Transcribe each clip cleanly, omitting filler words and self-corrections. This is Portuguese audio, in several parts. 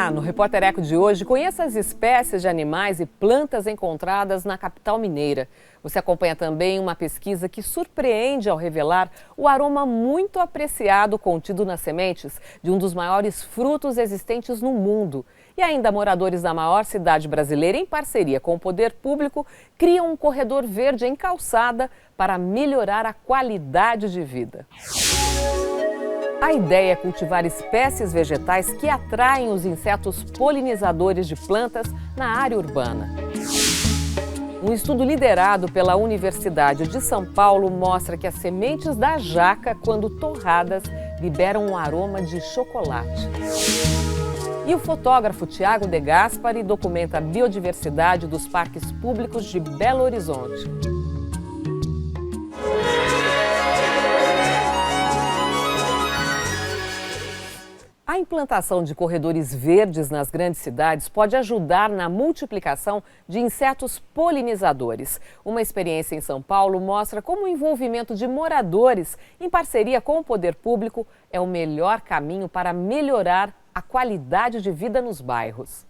Olá, no Repórter Eco de hoje, conheça as espécies de animais e plantas encontradas na capital mineira. Você acompanha também uma pesquisa que surpreende ao revelar o aroma muito apreciado contido nas sementes de um dos maiores frutos existentes no mundo. E ainda moradores da maior cidade brasileira, em parceria com o poder público, criam um corredor verde em calçada para melhorar a qualidade de vida. A ideia é cultivar espécies vegetais que atraem os insetos polinizadores de plantas na área urbana. Um estudo liderado pela Universidade de São Paulo mostra que as sementes da jaca, quando torradas, liberam um aroma de chocolate. E o fotógrafo Tiago De Gaspari documenta a biodiversidade dos parques públicos de Belo Horizonte. A implantação de corredores verdes nas grandes cidades pode ajudar na multiplicação de insetos polinizadores. Uma experiência em São Paulo mostra como o envolvimento de moradores, em parceria com o poder público, é o melhor caminho para melhorar a qualidade de vida nos bairros.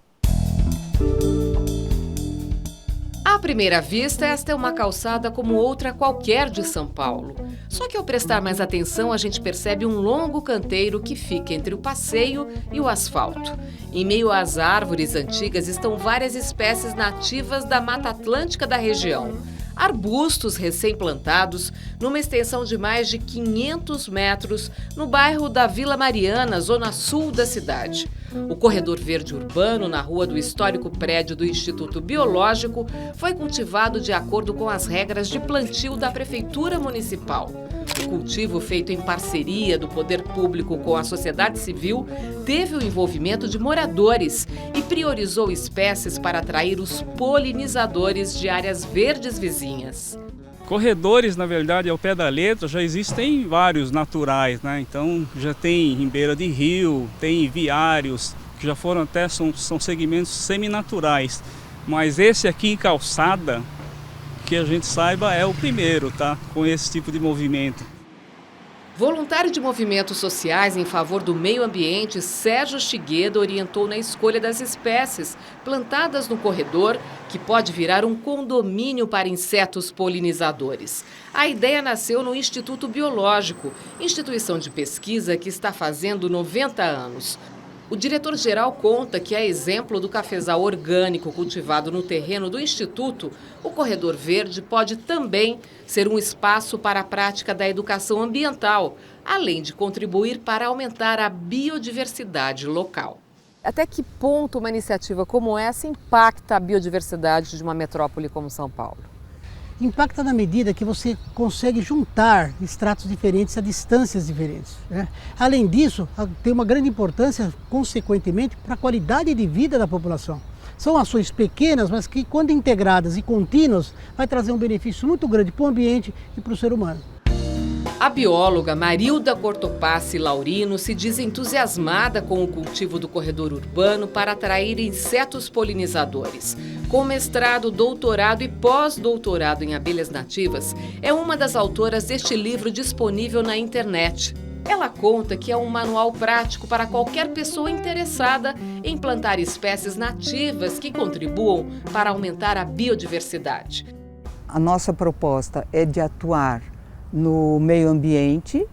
À primeira vista, esta é uma calçada como outra qualquer de São Paulo. Só que ao prestar mais atenção, a gente percebe um longo canteiro que fica entre o passeio e o asfalto. Em meio às árvores antigas estão várias espécies nativas da Mata Atlântica da região. Arbustos recém-plantados numa extensão de mais de 500 metros no bairro da Vila Mariana, zona sul da cidade. O corredor verde urbano, na rua do histórico prédio do Instituto Biológico, foi cultivado de acordo com as regras de plantio da Prefeitura Municipal. O cultivo, feito em parceria do poder público com a sociedade civil, teve o envolvimento de moradores e priorizou espécies para atrair os polinizadores de áreas verdes vizinhas. Corredores, na verdade, ao pé da letra, já existem vários naturais, né? Então já tem em beira de rio, tem viários, que já foram até, são segmentos seminaturais. Mas esse aqui em calçada, que a gente saiba, é o primeiro, tá? Com esse tipo de movimento. Voluntário de movimentos sociais em favor do meio ambiente, Sérgio Chigueda orientou na escolha das espécies plantadas no corredor, que pode virar um condomínio para insetos polinizadores. A ideia nasceu no Instituto Biológico, instituição de pesquisa que está fazendo 90 anos. O diretor-geral conta que, a exemplo do cafezal orgânico cultivado no terreno do Instituto, o Corredor Verde pode também ser um espaço para a prática da educação ambiental, além de contribuir para aumentar a biodiversidade local. Até que ponto uma iniciativa como essa impacta a biodiversidade de uma metrópole como São Paulo? Impacta na medida que você consegue juntar estratos diferentes a distâncias diferentes, né? Além disso, tem uma grande importância, consequentemente, para a qualidade de vida da população. São ações pequenas, mas que, quando integradas e contínuas, vai trazer um benefício muito grande para o ambiente e para o ser humano. A bióloga Marilda Cortopassi Laurino se diz entusiasmada com o cultivo do corredor urbano para atrair insetos polinizadores. Com mestrado, doutorado e pós-doutorado em abelhas nativas, é uma das autoras deste livro disponível na internet. Ela conta que é um manual prático para qualquer pessoa interessada em plantar espécies nativas que contribuam para aumentar a biodiversidade. A nossa proposta é de atuar no meio ambiente,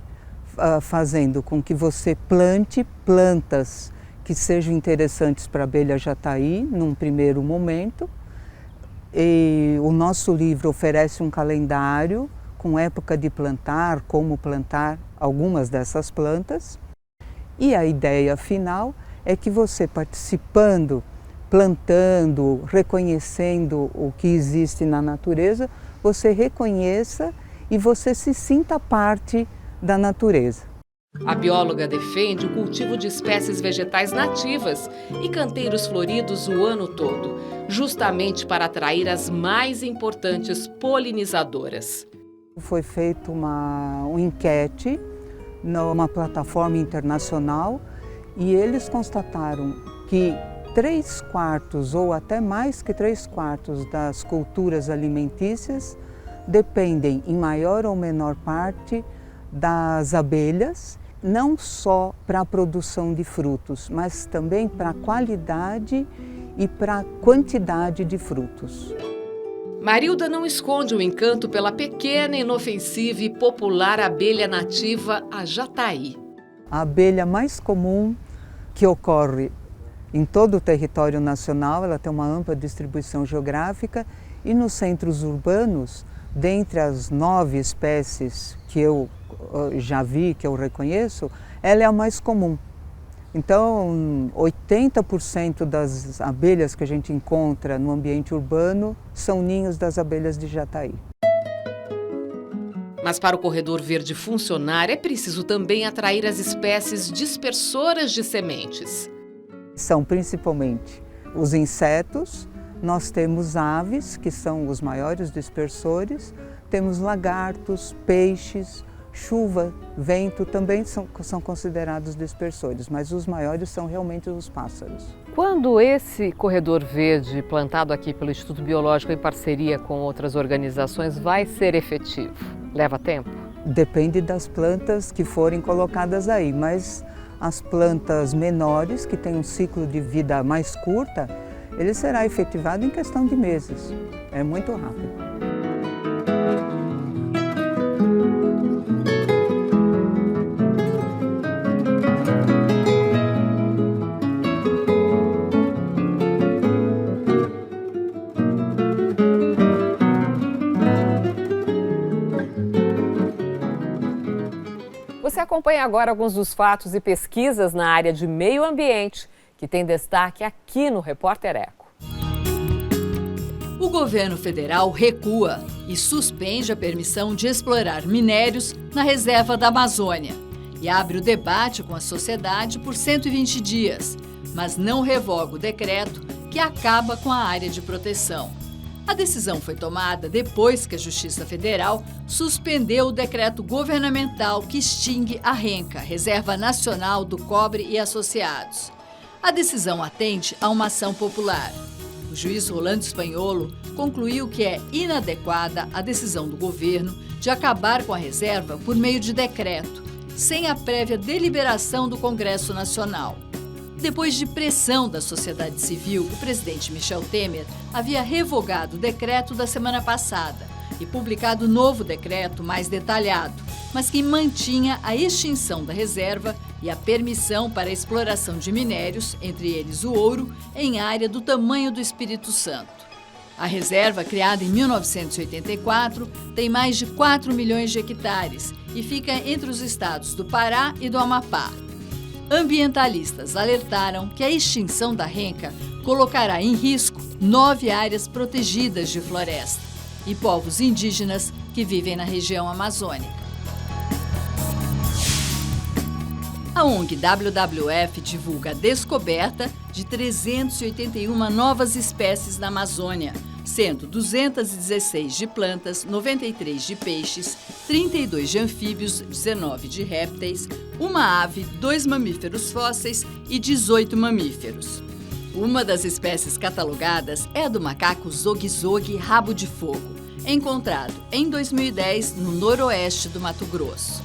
fazendo com que você plante plantas que sejam interessantes para a abelha jataí num primeiro momento. E o nosso livro oferece um calendário com época de plantar, como plantar algumas dessas plantas. E a ideia final é que você, participando, plantando, reconhecendo o que existe na natureza, você reconheça e você se sinta parte da natureza. A bióloga defende o cultivo de espécies vegetais nativas e canteiros floridos o ano todo, justamente para atrair as mais importantes polinizadoras. Foi feita uma enquete numa plataforma internacional e eles constataram que 3/4 ou até mais que 3/4 das culturas alimentícias dependem em maior ou menor parte das abelhas não só para a produção de frutos, mas também para a qualidade e para a quantidade de frutos. Marilda não esconde o encanto pela pequena, inofensiva e popular abelha nativa, a jataí. A abelha mais comum que ocorre em todo o território nacional, ela tem uma ampla distribuição geográfica e nos centros urbanos, dentre as 9 espécies que eu já vi, que eu reconheço, ela é a mais comum. Então, 80% das abelhas que a gente encontra no ambiente urbano são ninhos das abelhas de jataí. Mas para o corredor verde funcionar, é preciso também atrair as espécies dispersoras de sementes. São principalmente os insetos, nós temos aves, que são os maiores dispersores, temos lagartos, peixes, chuva, vento também são considerados dispersores, mas os maiores são realmente os pássaros. Quando esse corredor verde, plantado aqui pelo Instituto Biológico em parceria com outras organizações, vai ser efetivo? Leva tempo? Depende das plantas que forem colocadas aí, mas as plantas menores, que têm um ciclo de vida mais curta, ele será efetivado em questão de meses. É muito rápido. Você acompanha agora alguns dos fatos e pesquisas na área de meio ambiente, que tem destaque aqui no Repórter Eco. O governo federal recua e suspende a permissão de explorar minérios na reserva da Amazônia e abre o debate com a sociedade por 120 dias, mas não revoga o decreto que acaba com a área de proteção. A decisão foi tomada depois que a Justiça Federal suspendeu o decreto governamental que extingue a RENCA, Reserva Nacional do Cobre e Associados. A decisão atende a uma ação popular. O juiz Rolando Spanholo concluiu que é inadequada a decisão do governo de acabar com a reserva por meio de decreto, sem a prévia deliberação do Congresso Nacional. Depois de pressão da sociedade civil, o presidente Michel Temer havia revogado o decreto da semana passada e publicado novo decreto mais detalhado, mas que mantinha a extinção da reserva e a permissão para a exploração de minérios, entre eles o ouro, em área do tamanho do Espírito Santo. A reserva, criada em 1984, tem mais de 4 milhões de hectares e fica entre os estados do Pará e do Amapá. Ambientalistas alertaram que a extinção da RENCA colocará em risco 9 áreas protegidas de floresta e povos indígenas que vivem na região amazônica. A ONG WWF divulga a descoberta de 381 novas espécies na Amazônia, sendo 216 de plantas, 93 de peixes, 32 de anfíbios, 19 de répteis, uma ave, 2 mamíferos fósseis e 18 mamíferos. Uma das espécies catalogadas é a do macaco zogue-zogue rabo de fogo, encontrado em 2010 no noroeste do Mato Grosso.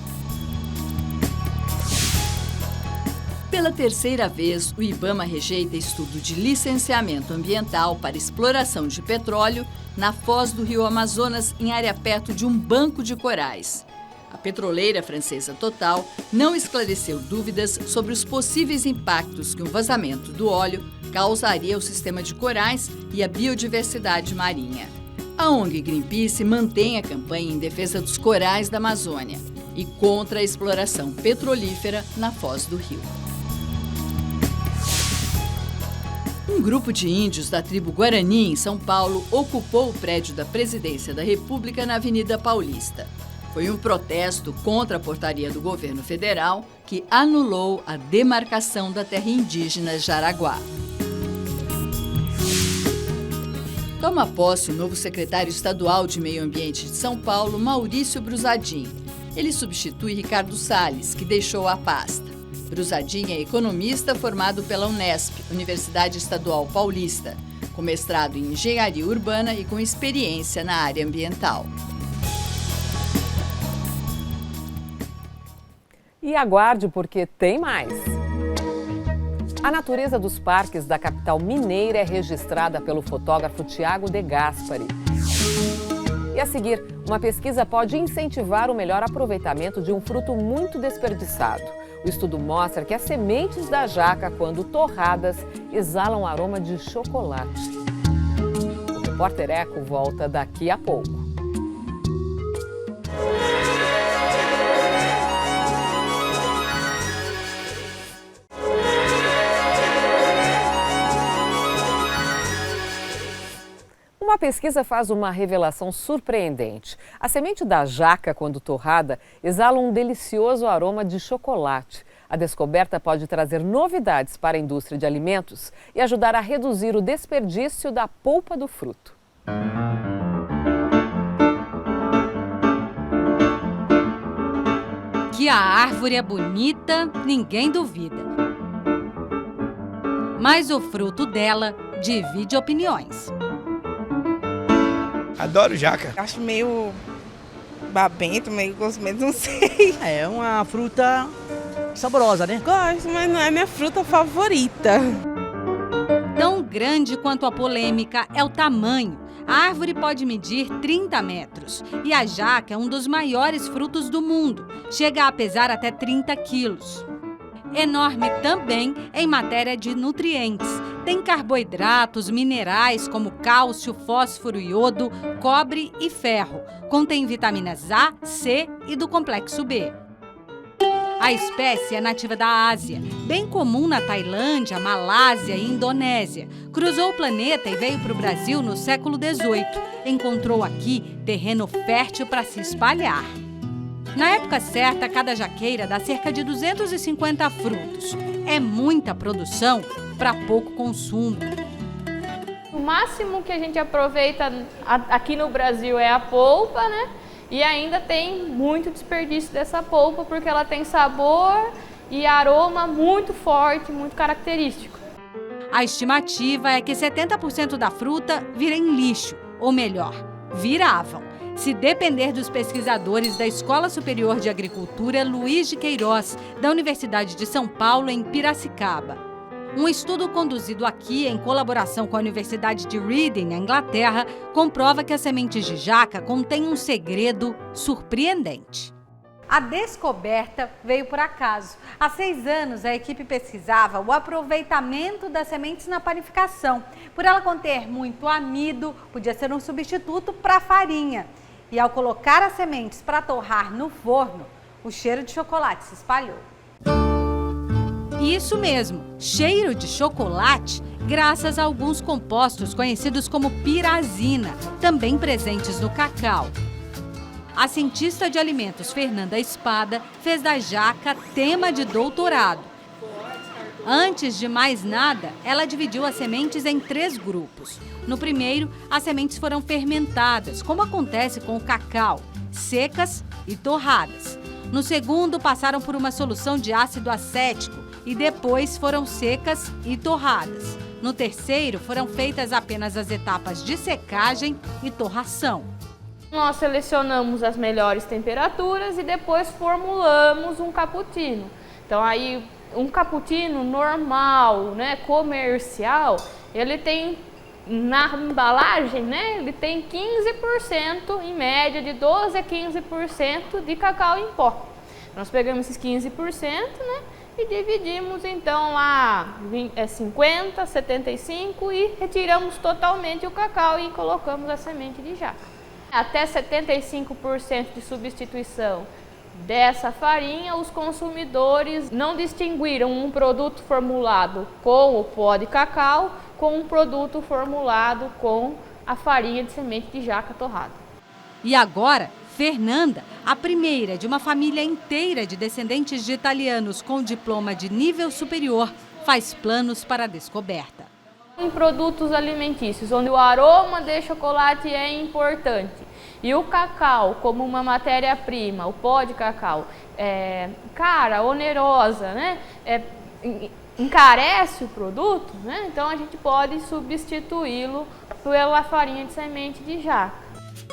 Pela terceira vez, o IBAMA rejeita estudo de licenciamento ambiental para exploração de petróleo na foz do rio Amazonas, em área perto de um banco de corais. A petroleira francesa Total não esclareceu dúvidas sobre os possíveis impactos que um vazamento do óleo causaria ao sistema de corais e à biodiversidade marinha. A ONG Greenpeace mantém a campanha em defesa dos corais da Amazônia e contra a exploração petrolífera na foz do rio. Um grupo de índios da tribo Guarani, em São Paulo, ocupou o prédio da Presidência da República na Avenida Paulista. Foi um protesto contra a portaria do governo federal que anulou a demarcação da terra indígena Jaraguá. Toma posse o novo secretário estadual de Meio Ambiente de São Paulo, Maurício Brusadin. Ele substitui Ricardo Salles, que deixou a pasta. Brusadin é economista formado pela Unesp, Universidade Estadual Paulista, com mestrado em engenharia urbana e com experiência na área ambiental. E E aguarde, porque tem mais! A natureza dos parques da capital mineira é registrada pelo fotógrafo Thiago De Gaspari. E a seguir, uma pesquisa pode incentivar o melhor aproveitamento de um fruto muito desperdiçado. O estudo mostra que as sementes da jaca, quando torradas, exalam aroma de chocolate. O Repórter Eco volta daqui a pouco. Uma pesquisa faz uma revelação surpreendente. A semente da jaca, quando torrada, exala um delicioso aroma de chocolate. A descoberta pode trazer novidades para a indústria de alimentos e ajudar a reduzir o desperdício da polpa do fruto. Que a árvore é bonita, ninguém duvida. Mas o fruto dela divide opiniões. Adoro jaca. Acho meio babento, meio gosmento, não sei. É uma fruta saborosa, né? Gosto, mas não é minha fruta favorita. Tão grande quanto a polêmica é o tamanho. A árvore pode medir 30 metros e a jaca é um dos maiores frutos do mundo. Chega a pesar até 30 quilos. Enorme também em matéria de nutrientes. Tem carboidratos, minerais como cálcio, fósforo, iodo, cobre e ferro. Contém vitaminas A, C e do complexo B. A espécie é nativa da Ásia, bem comum na Tailândia, Malásia e Indonésia. Cruzou o planeta e veio para o Brasil no século XVIII. Encontrou aqui terreno fértil para se espalhar. Na época certa, cada jaqueira dá cerca de 250 frutos. É muita produção para pouco consumo. O máximo que a gente aproveita aqui no Brasil é a polpa, né? E ainda tem muito desperdício dessa polpa porque ela tem sabor e aroma muito forte, muito característico. A estimativa é que 70% da fruta vira em lixo, ou melhor, viravam. Se depender dos pesquisadores da Escola Superior de Agricultura Luiz de Queiroz, da Universidade de São Paulo, em Piracicaba. Um estudo conduzido aqui em colaboração com a Universidade de Reading, na Inglaterra, comprova que as sementes de jaca contêm um segredo surpreendente. A descoberta veio por acaso. Há 6 anos, a equipe pesquisava o aproveitamento das sementes na panificação. Por ela conter muito amido, podia ser um substituto para a farinha. E ao colocar as sementes para torrar no forno, o cheiro de chocolate se espalhou. Isso mesmo, cheiro de chocolate, graças a alguns compostos conhecidos como pirazina, também presentes no cacau. A cientista de alimentos Fernanda Espada fez da jaca tema de doutorado. Antes de mais nada, ela dividiu as sementes em 3 grupos. No primeiro, as sementes foram fermentadas, como acontece com o cacau, secas e torradas. No segundo, passaram por uma solução de ácido acético e depois foram secas e torradas. No terceiro, foram feitas apenas as etapas de secagem e torração. Nós selecionamos as melhores temperaturas e depois formulamos um cappuccino. Então aí um cappuccino normal, né, comercial, ele tem na embalagem, né, ele tem 15%, em média de 12 a 15% de cacau em pó. Nós pegamos esses 15%, né, e dividimos então lá 50, 75 e retiramos totalmente o cacau e colocamos a semente de jaca. Até 75% de substituição dessa farinha, os consumidores não distinguiram um produto formulado com o pó de cacau com um produto formulado com a farinha de semente de jaca torrada. E agora, Fernanda, a primeira de uma família inteira de descendentes de italianos com diploma de nível superior, faz planos para a descoberta. Em produtos alimentícios, onde o aroma de chocolate é importante e o cacau como uma matéria-prima, o pó de cacau, cara, onerosa, né? Encarece o produto, né? Então a gente pode substituí-lo pela farinha de semente de jaca.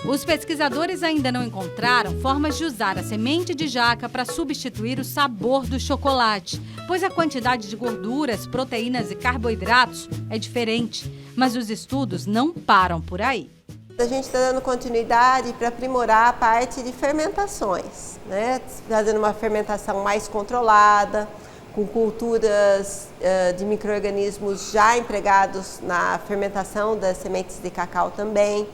Os pesquisadores ainda não encontraram formas de usar a semente de jaca para substituir o sabor do chocolate, pois a quantidade de gorduras, proteínas e carboidratos é diferente. Mas os estudos não param por aí. A gente está dando continuidade para aprimorar a parte de fermentações, né? Fazendo uma fermentação mais controlada, com culturas de micro-organismos já empregados na fermentação das sementes de cacau também.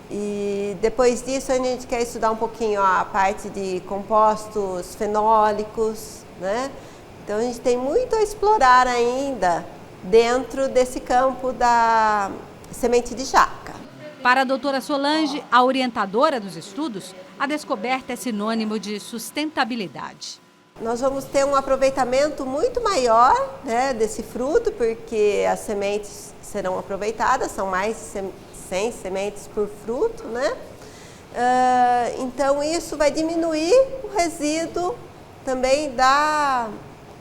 E depois disso a gente quer estudar um pouquinho a parte de compostos fenólicos, né? Então a gente tem muito a explorar ainda dentro desse campo da semente de jaca. Para a doutora Solange, a orientadora dos estudos, a descoberta é sinônimo de sustentabilidade. Nós vamos ter um aproveitamento muito maior, né, desse fruto, porque as sementes serão aproveitadas, são mais de 100 sementes por fruto, né? Então isso vai diminuir o resíduo também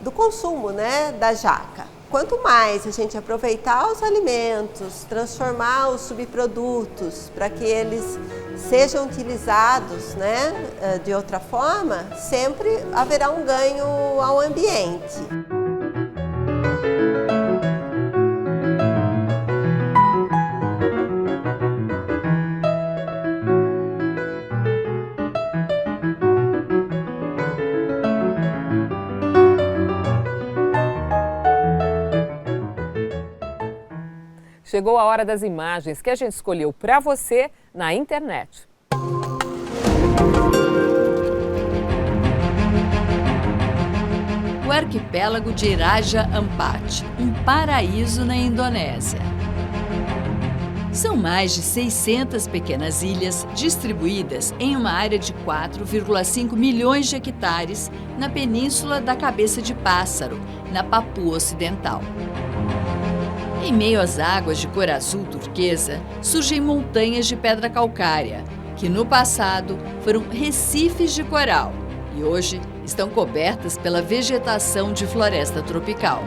do consumo, né, da jaca. Quanto mais a gente aproveitar os alimentos, transformar os subprodutos para que eles sejam utilizados, né, de outra forma, sempre haverá um ganho ao ambiente. Chegou a hora das imagens que a gente escolheu para você na internet. O arquipélago de Raja Ampat, um paraíso na Indonésia. São mais de 600 pequenas ilhas distribuídas em uma área de 4,5 milhões de hectares na península da Cabeça de Pássaro, na Papua Ocidental. Em meio às águas de cor azul turquesa, surgem montanhas de pedra calcária, que no passado foram recifes de coral e hoje estão cobertas pela vegetação de floresta tropical.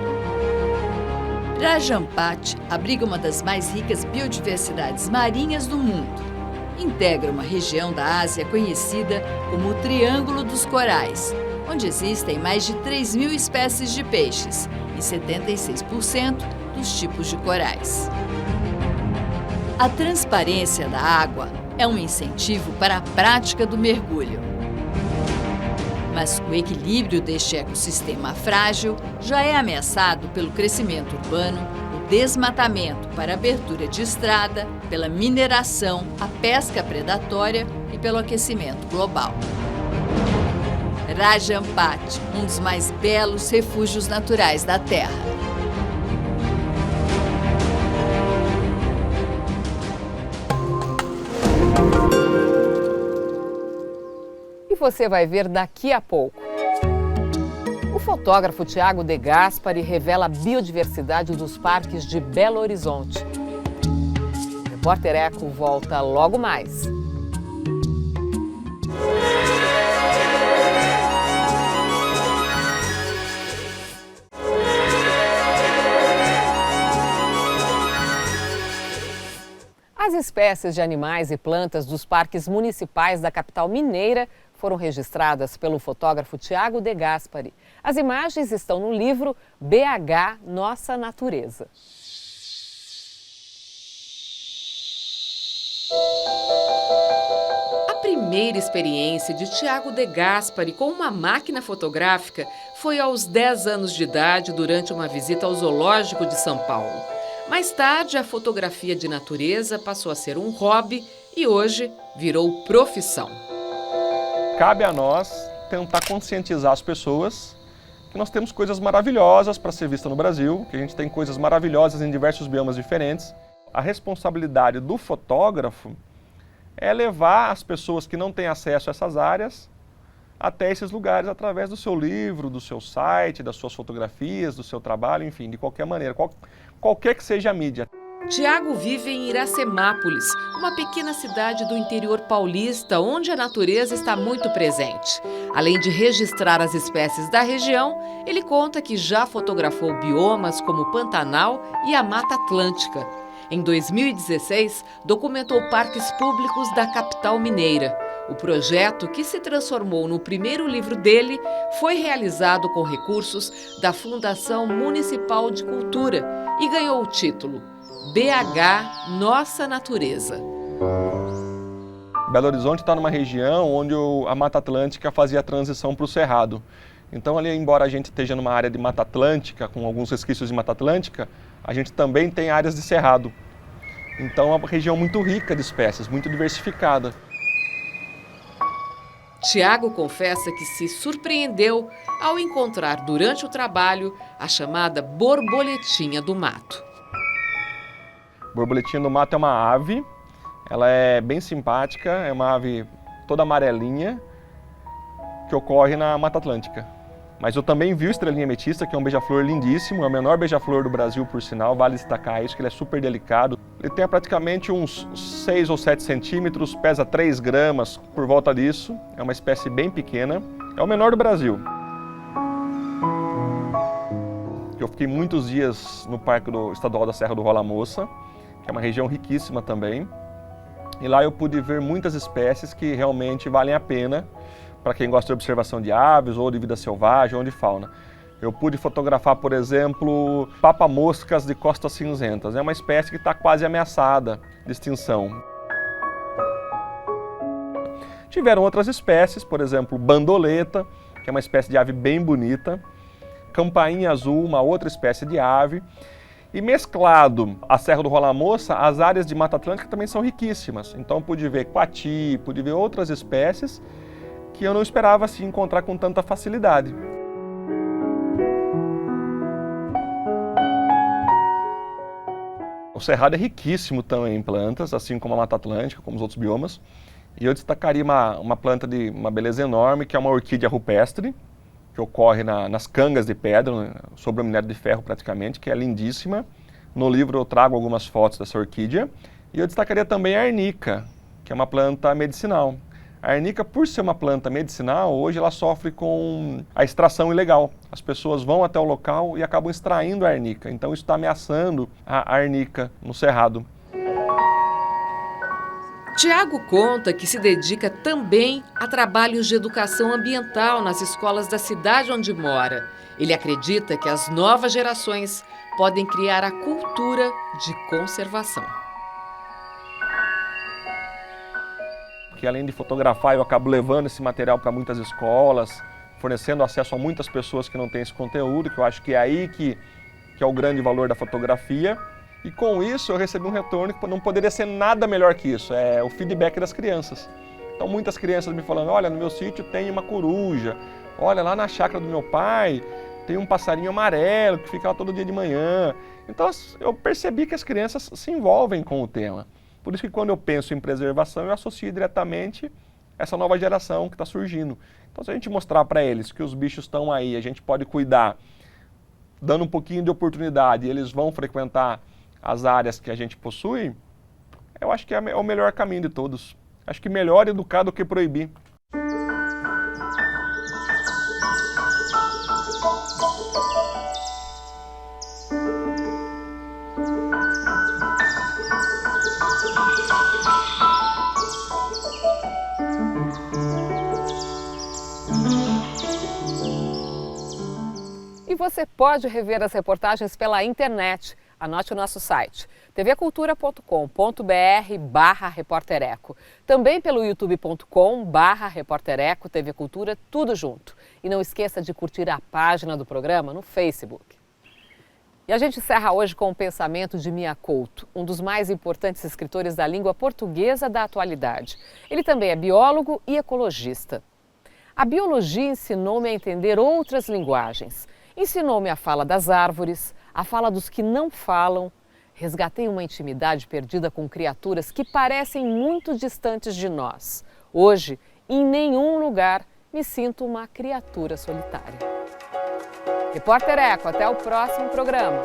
Raja Ampat abriga uma das mais ricas biodiversidades marinhas do mundo. Integra uma região da Ásia conhecida como o Triângulo dos Corais, onde existem mais de 3.000 espécies de peixes e 76% dos tipos de corais. A transparência da água é um incentivo para a prática do mergulho. Mas o equilíbrio deste ecossistema frágil já é ameaçado pelo crescimento urbano, o desmatamento para abertura de estrada, pela mineração, a pesca predatória e pelo aquecimento global. Raja Ampat, um dos mais belos refúgios naturais da Terra. Você vai ver daqui a pouco. O fotógrafo Thiago De Gaspari revela a biodiversidade dos parques de Belo Horizonte. O Repórter Eco volta logo mais. As espécies de animais e plantas dos parques municipais da capital mineira foram registradas pelo fotógrafo Thiago De Gaspari. As imagens estão no livro BH Nossa Natureza. A primeira experiência de Thiago De Gaspari com uma máquina fotográfica foi aos 10 anos de idade durante uma visita ao Zoológico de São Paulo. Mais tarde, a fotografia de natureza passou a ser um hobby e hoje virou profissão. Cabe a nós tentar conscientizar as pessoas que nós temos coisas maravilhosas para ser vista no Brasil, que a gente tem coisas maravilhosas em diversos biomas diferentes. A responsabilidade do fotógrafo é levar as pessoas que não têm acesso a essas áreas até esses lugares através do seu livro, do seu site, das suas fotografias, do seu trabalho, enfim, de qualquer maneira, qualquer que seja a mídia. Tiago vive em Iracemápolis, uma pequena cidade do interior paulista, onde a natureza está muito presente. Além de registrar as espécies da região, ele conta que já fotografou biomas como o Pantanal e a Mata Atlântica. Em 2016, documentou parques públicos da capital mineira. O projeto, que se transformou no primeiro livro dele, foi realizado com recursos da Fundação Municipal de Cultura e ganhou o título BH Nossa Natureza. Belo Horizonte está numa região onde a Mata Atlântica fazia a transição para o Cerrado. Então, ali, embora a gente esteja numa área de Mata Atlântica, com alguns resquícios de Mata Atlântica, a gente também tem áreas de Cerrado. Então, é uma região muito rica de espécies, muito diversificada. Tiago confessa que se surpreendeu ao encontrar durante o trabalho a chamada borboletinha do mato. Borboletinha do mato é uma ave, ela é bem simpática, é uma ave toda amarelinha que ocorre na Mata Atlântica. Mas eu também vi o estrelinha ametista, que é um beija-flor lindíssimo, é o menor beija-flor do Brasil, por sinal, vale destacar isso, que ele é super delicado. Ele tem praticamente uns 6 ou 7 centímetros, pesa 3 gramas, por volta disso, é uma espécie bem pequena, é o menor do Brasil. Eu fiquei muitos dias no Parque Estadual da Serra do Rola Moça, que é uma região riquíssima também, e lá eu pude ver muitas espécies que realmente valem a pena para quem gosta de observação de aves, ou de vida selvagem, ou de fauna. Eu pude fotografar, por exemplo, papa-moscas de costas cinzentas. É uma espécie que está quase ameaçada de extinção. Tiveram outras espécies, por exemplo, bandoleta, que é uma espécie de ave bem bonita, campainha azul, uma outra espécie de ave. E mesclado à Serra do Rola Moça, as áreas de Mata Atlântica também são riquíssimas. Então pude ver coati, pude ver outras espécies que eu não esperava assim, encontrar com tanta facilidade. O Cerrado é riquíssimo também em plantas, assim como a Mata Atlântica, como os outros biomas. E eu destacaria uma planta de uma beleza enorme, que é uma orquídea rupestre, que ocorre nas cangas de pedra, sobre o minério de ferro praticamente, que é lindíssima. No livro eu trago algumas fotos dessa orquídea. E eu destacaria também a arnica, que é uma planta medicinal. A arnica, por ser uma planta medicinal, hoje ela sofre com a extração ilegal. As pessoas vão até o local e acabam extraindo a arnica. Então isso está ameaçando a arnica no Cerrado. Tiago conta que se dedica também a trabalhos de educação ambiental nas escolas da cidade onde mora. Ele acredita que as novas gerações podem criar a cultura de conservação. Que além de fotografar, eu acabo levando esse material para muitas escolas, fornecendo acesso a muitas pessoas que não têm esse conteúdo, que eu acho que é aí que é o grande valor da fotografia. E com isso eu recebi um retorno que não poderia ser nada melhor que isso, é o feedback das crianças. Então muitas crianças me falando, olha, no meu sítio tem uma coruja, olha, lá na chácara do meu pai tem um passarinho amarelo que fica lá todo dia de manhã. Então eu percebi que as crianças se envolvem com o tema. Por isso que quando eu penso em preservação, eu associo diretamente essa nova geração que está surgindo. Então se a gente mostrar para eles que os bichos estão aí, a gente pode cuidar, dando um pouquinho de oportunidade, e eles vão frequentar as áreas que a gente possui, eu acho que é o melhor caminho de todos. Acho que melhor educar do que proibir. E você pode rever as reportagens pela internet. Anote o nosso site, tvcultura.com.br/repórtereco. Também pelo youtube.com/repórtereco, TV Cultura, tudo junto. E não esqueça de curtir a página do programa no Facebook. E a gente encerra hoje com o pensamento de Mia Couto, um dos mais importantes escritores da língua portuguesa da atualidade. Ele também é biólogo e ecologista. A biologia ensinou-me a entender outras linguagens. Ensinou-me a fala das árvores, a fala dos que não falam. Resgatei uma intimidade perdida com criaturas que parecem muito distantes de nós. Hoje, em nenhum lugar, me sinto uma criatura solitária. Repórter Eco, até o próximo programa.